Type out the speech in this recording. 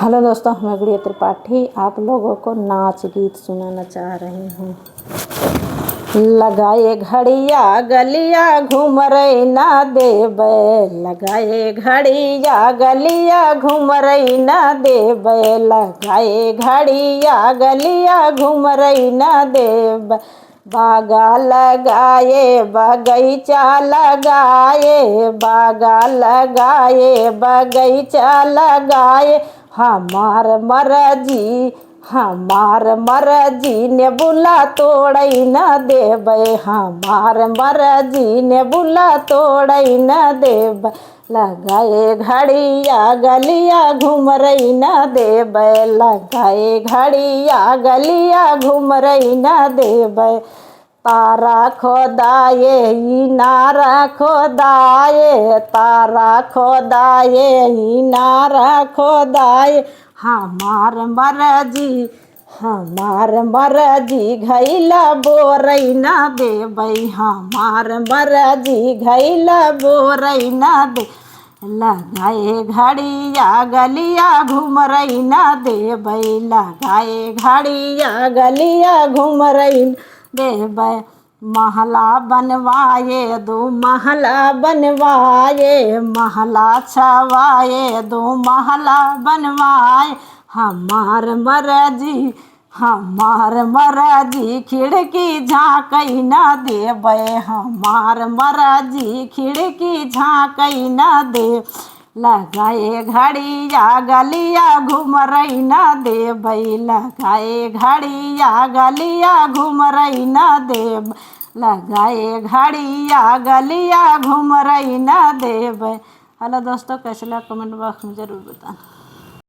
Hello दोस्तों, मैं गुड़िया त्रिपाठी आप लोगों को नाच गीत सुनाना चाह रही हूँ। लगाए घड़िया गलिया घूम रही ना देवे, लगाए घड़िया गलिया घूम रही ना देवे, लगाए घड़िया गलिया घूम रही ना देव। बागा लगाए बगीचा लगाए, बागा लगाए बगीचा लगाए, हमार मरजी हमार मरजी ने बुला तोड़ई न देवे, हमार मरजी ने बुला तोड़ई न देवे। लगाए घड़िया गलिया घूम रही न देवे, लगाए घड़िया गलिया घूम रही न देवे। तारा खोदाए नारा खोदाए, तारा खोदाए नारा खोदाए, हमार मरजी घैला बोरई ना देवे, हमार मरजी घैला बोरई ना दे। लगाए घड़िया गलिया घूम रही ना देवे, लगाए घड़िया गलिया घूम रही देवे। महला बनवाए दो महला बनवाए, महला छवाए दो महला बनवाए, हमार मरजी खिड़की झाँकई ना देवे, हमार मरजी खिड़की झाँकई ना दे। लगाए घड़िया गलिया घूम रही ना देवे, लगाए घड़िया गलिया घूम रही ना देव, लगाए घड़िया गलिया घूम रही ना देवे। हेलो दोस्तों, कैसे लगा कमेंट बॉक्स में ज़रूर बताना।